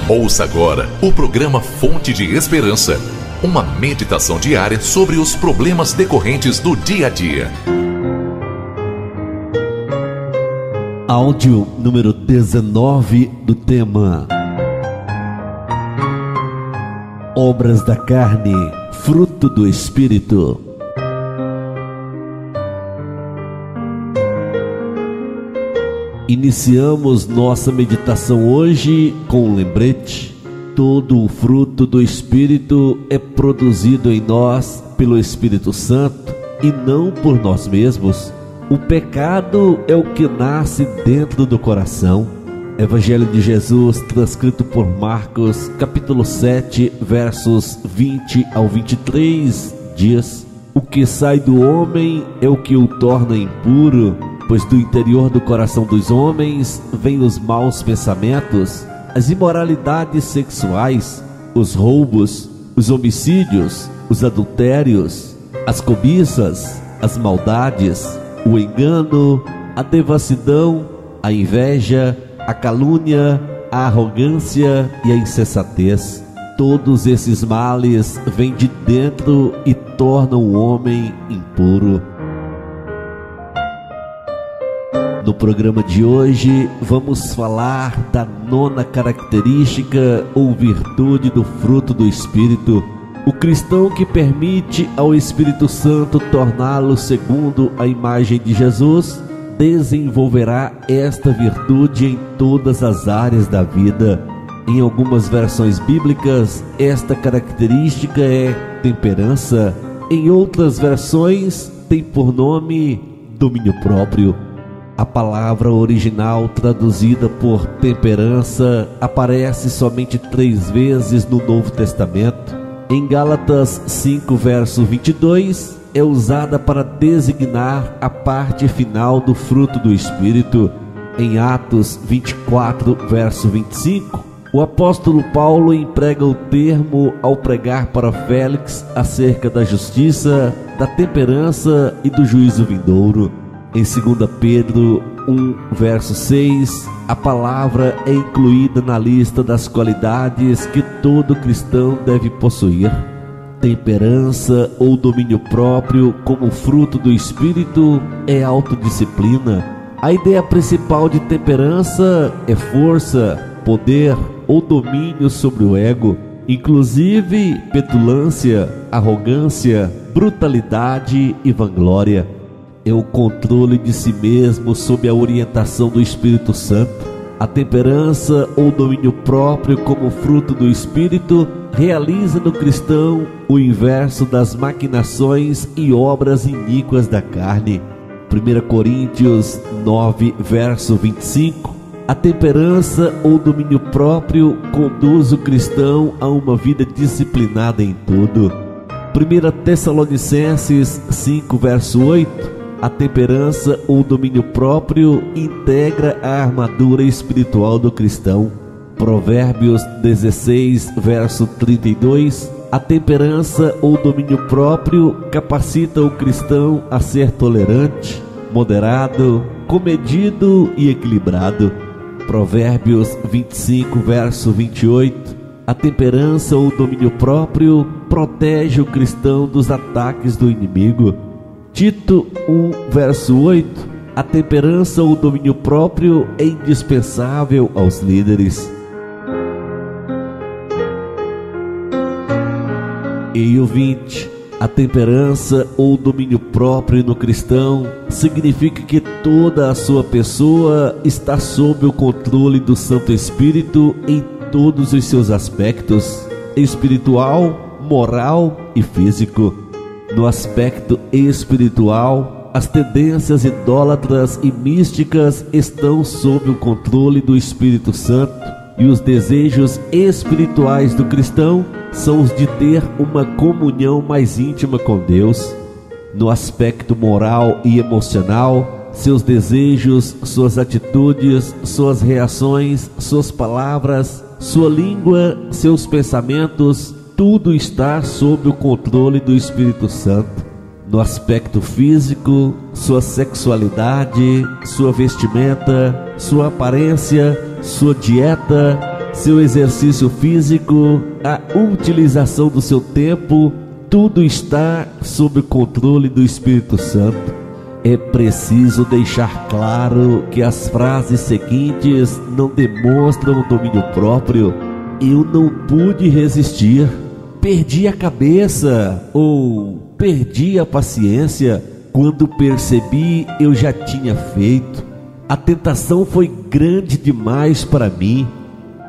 Ouça agora o programa Fonte de Esperança, uma meditação diária sobre os problemas decorrentes do dia a dia. Áudio número 19 do tema Obras da carne, fruto do Espírito. Iniciamos nossa meditação hoje com um lembrete. Todo o fruto do Espírito é produzido em nós pelo Espírito Santo e não por nós mesmos. O pecado é o que nasce dentro do coração. Evangelho de Jesus, transcrito por Marcos, capítulo 7, versos 20 ao 23, diz: O que sai do homem é o que o torna impuro, pois do interior do coração dos homens vêm os maus pensamentos, as imoralidades sexuais, os roubos, os homicídios, os adultérios, as cobiças, as maldades, o engano, a devassidão, a inveja, a calúnia, a arrogância e a insensatez. Todos esses males vêm de dentro e tornam o homem impuro. No programa de hoje, vamos falar da nona característica ou virtude do fruto do Espírito. O cristão que permite ao Espírito Santo torná-lo segundo a imagem de Jesus, desenvolverá esta virtude em todas as áreas da vida. Em algumas versões bíblicas, esta característica é temperança. Em outras versões, tem por nome domínio próprio. A palavra original traduzida por temperança aparece somente 3 vezes no Novo Testamento. Em Gálatas 5, verso 22, é usada para designar a parte final do fruto do Espírito. Em Atos 24, verso 25, o apóstolo Paulo emprega o termo ao pregar para Félix acerca da justiça, da temperança e do juízo vindouro. Em 2 Pedro 1, verso 6, a palavra é incluída na lista das qualidades que todo cristão deve possuir. Temperança ou domínio próprio como fruto do Espírito é autodisciplina. A ideia principal de temperança é força, poder ou domínio sobre o ego, inclusive petulância, arrogância, brutalidade e vanglória. É o controle de si mesmo sob a orientação do Espírito Santo. A temperança ou domínio próprio como fruto do Espírito realiza no cristão o inverso das maquinações e obras iníquas da carne. 1 Coríntios 9, verso 25. A temperança ou domínio próprio conduz o cristão a uma vida disciplinada em tudo. 1 Tessalonicenses 5, verso 8. A temperança ou domínio próprio integra a armadura espiritual do cristão. Provérbios 16, verso 32. A temperança ou domínio próprio capacita o cristão a ser tolerante, moderado, comedido e equilibrado. Provérbios 25, verso 28. A temperança ou domínio próprio protege o cristão dos ataques do inimigo. Tito 1, verso 8. A temperança ou domínio próprio é indispensável aos líderes. E ouvinte, a temperança ou domínio próprio no cristão significa que toda a sua pessoa está sob o controle do Santo Espírito em todos os seus aspectos, espiritual, moral e físico. No aspecto espiritual, as tendências idólatras e místicas estão sob o controle do Espírito Santo, e os desejos espirituais do cristão são os de ter uma comunhão mais íntima com Deus. No aspecto moral e emocional, seus desejos, suas atitudes, suas reações, suas palavras, sua língua, seus pensamentos, tudo está sob o controle do Espírito Santo. No aspecto físico, sua sexualidade, sua vestimenta, sua aparência, sua dieta, seu exercício físico, a utilização do seu tempo, tudo está sob o controle do Espírito Santo. É preciso deixar claro que as frases seguintes não demonstram domínio próprio. Eu não pude resistir, perdi a cabeça ou perdi a paciência. Quando percebi, eu já tinha feito. A tentação foi grande demais para mim.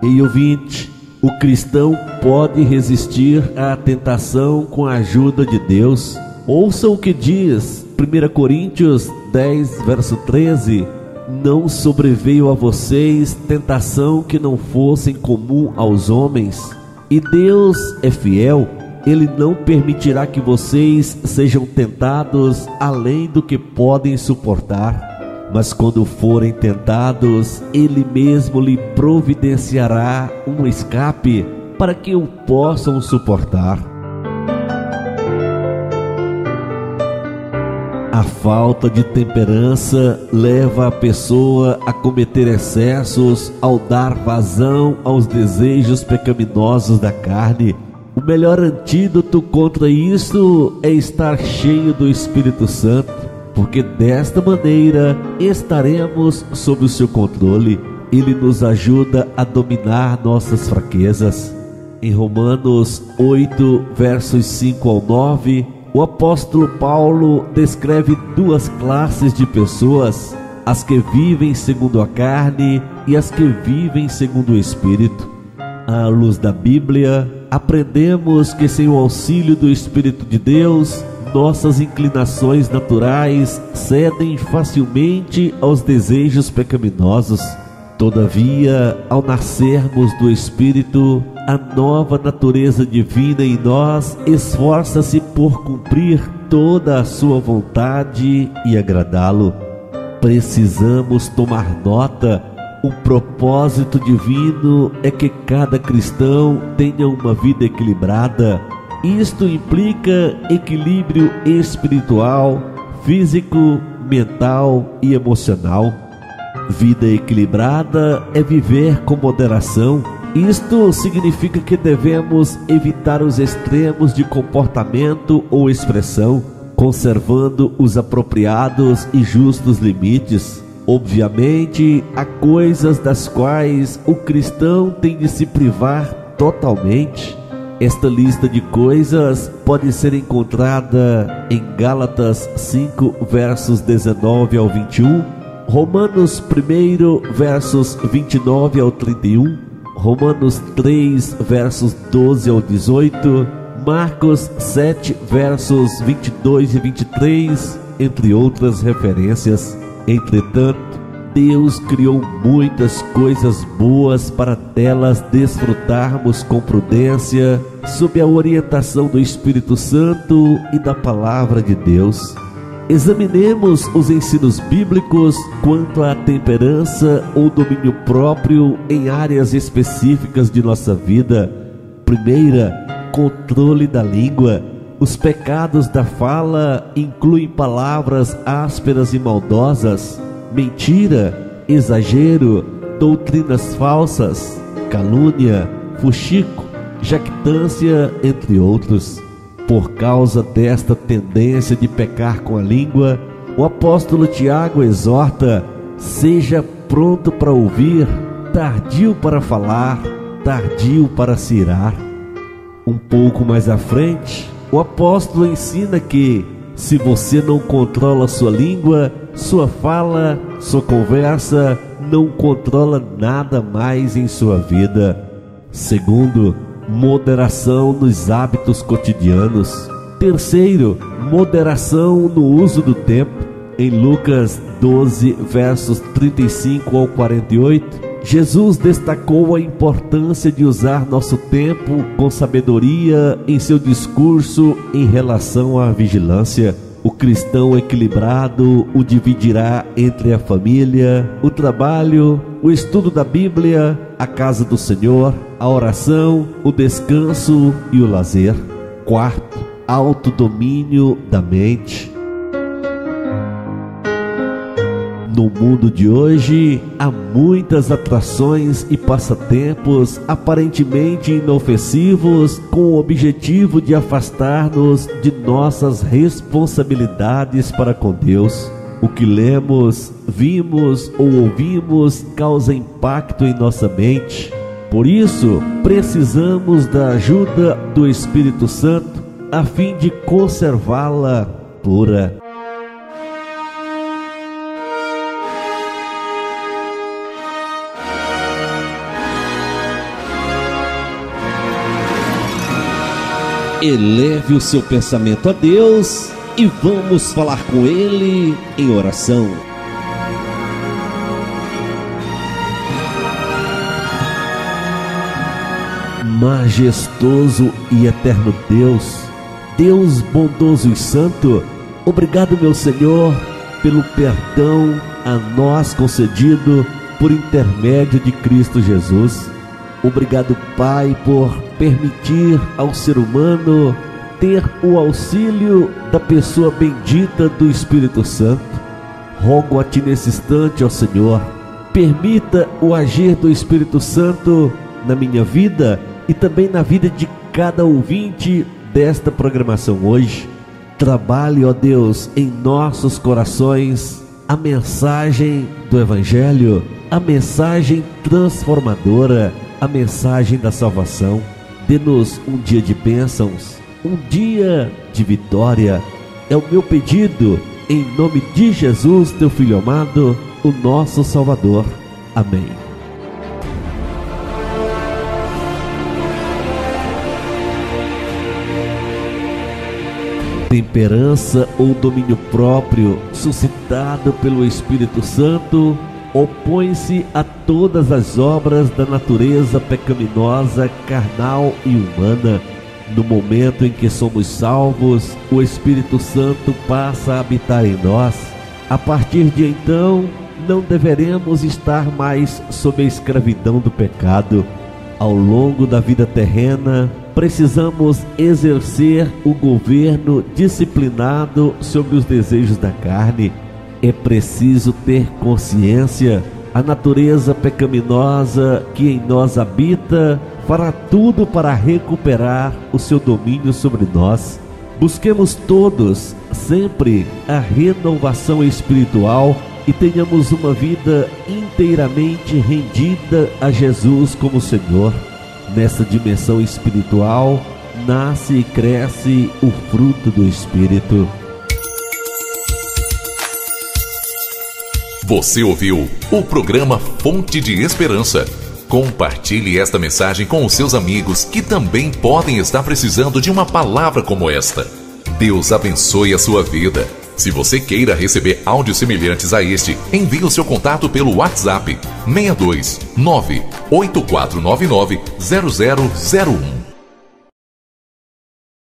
Ei, ouvinte, o cristão pode resistir à tentação com a ajuda de Deus. Ouça o que diz 1 Coríntios 10, verso 13. Não sobreveio a vocês tentação que não fosse comum aos homens. E Deus é fiel, Ele não permitirá que vocês sejam tentados além do que podem suportar. Mas quando forem tentados, Ele mesmo lhe providenciará um escape para que o possam suportar. A falta de temperança leva a pessoa a cometer excessos ao dar vazão aos desejos pecaminosos da carne. O melhor antídoto contra isso é estar cheio do Espírito Santo, porque desta maneira estaremos sob o seu controle. Ele nos ajuda a dominar nossas fraquezas. Em Romanos 8, versos 5 ao 9, o apóstolo Paulo descreve duas classes de pessoas: as que vivem segundo a carne e as que vivem segundo o Espírito. À luz da Bíblia, aprendemos que sem o auxílio do Espírito de Deus, nossas inclinações naturais cedem facilmente aos desejos pecaminosos. Todavia, ao nascermos do Espírito, a nova natureza divina em nós esforça-se por cumprir toda a sua vontade e agradá-lo. Precisamos tomar nota. O propósito divino é que cada cristão tenha uma vida equilibrada. Isto implica equilíbrio espiritual, físico, mental e emocional. Vida equilibrada é viver com moderação. Isto significa que devemos evitar os extremos de comportamento ou expressão, conservando os apropriados e justos limites. Obviamente, há coisas das quais o cristão tem de se privar totalmente. Esta lista de coisas pode ser encontrada em Gálatas 5, versos 19 ao 21, Romanos 1, versos 29 ao 31, Romanos 3, versos 12 ao 18, Marcos 7, versos 22 e 23, entre outras referências. Entretanto, Deus criou muitas coisas boas para delas desfrutarmos com prudência, sob a orientação do Espírito Santo e da Palavra de Deus. Examinemos os ensinos bíblicos quanto à temperança ou domínio próprio em áreas específicas de nossa vida. Primeira, controle da língua. Os pecados da fala incluem palavras ásperas e maldosas, mentira, exagero, doutrinas falsas, calúnia, fuxico, jactância, entre outros. Por causa desta tendência de pecar com a língua, o apóstolo Tiago exorta: seja pronto para ouvir, tardio para falar, tardio para se irar. Um pouco mais à frente, o apóstolo ensina que, se você não controla sua língua, sua fala, sua conversa, não controla nada mais em sua vida. Segundo, moderação nos hábitos cotidianos. Terceiro, moderação no uso do tempo. Em Lucas 12, versos 35 ao 48, Jesus destacou a importância de usar nosso tempo com sabedoria em seu discurso em relação à vigilância. O cristão equilibrado o dividirá entre a família, o trabalho, o estudo da Bíblia, a casa do Senhor, a oração, o descanso e o lazer. Quarto, autodomínio da mente. No mundo de hoje, há muitas atrações e passatempos aparentemente inofensivos com o objetivo de afastar-nos de nossas responsabilidades para com Deus. O que lemos, vimos ou ouvimos causa impacto em nossa mente. Por isso, precisamos da ajuda do Espírito Santo a fim de conservá-la pura. Eleve o seu pensamento a Deus e vamos falar com Ele em oração. Majestoso e eterno Deus, Deus bondoso e santo, obrigado, meu Senhor, pelo perdão a nós concedido por intermédio de Cristo Jesus. Obrigado, Pai, por permitir ao ser humano ter o auxílio da pessoa bendita do Espírito Santo. Rogo a Ti nesse instante, ó Senhor, permita o agir do Espírito Santo na minha vida e também na vida de cada ouvinte desta programação hoje. Trabalhe, ó Deus, em nossos corações a mensagem do Evangelho, a mensagem transformadora, a mensagem da salvação. Dê-nos um dia de bênçãos, um dia de vitória. É o meu pedido, em nome de Jesus, Teu Filho amado, o nosso Salvador. Amém. Temperança ou domínio próprio suscitado pelo Espírito Santo opõe-se a todas as obras da natureza pecaminosa, carnal e humana. No momento em que somos salvos, o Espírito Santo passa a habitar em nós. A partir de então, não deveremos estar mais sob a escravidão do pecado. Ao longo da vida terrena, precisamos exercer o governo disciplinado sobre os desejos da carne. É preciso ter consciência. A natureza pecaminosa que em nós habita fará tudo para recuperar o seu domínio sobre nós. Busquemos todos sempre a renovação espiritual e tenhamos uma vida inteiramente rendida a Jesus como Senhor. Nessa dimensão espiritual nasce e cresce o fruto do Espírito. Você ouviu o programa Fonte de Esperança. Compartilhe esta mensagem com os seus amigos que também podem estar precisando de uma palavra como esta. Deus abençoe a sua vida. Se você queira receber áudios semelhantes a este, envie o seu contato pelo WhatsApp 62 98499 0001.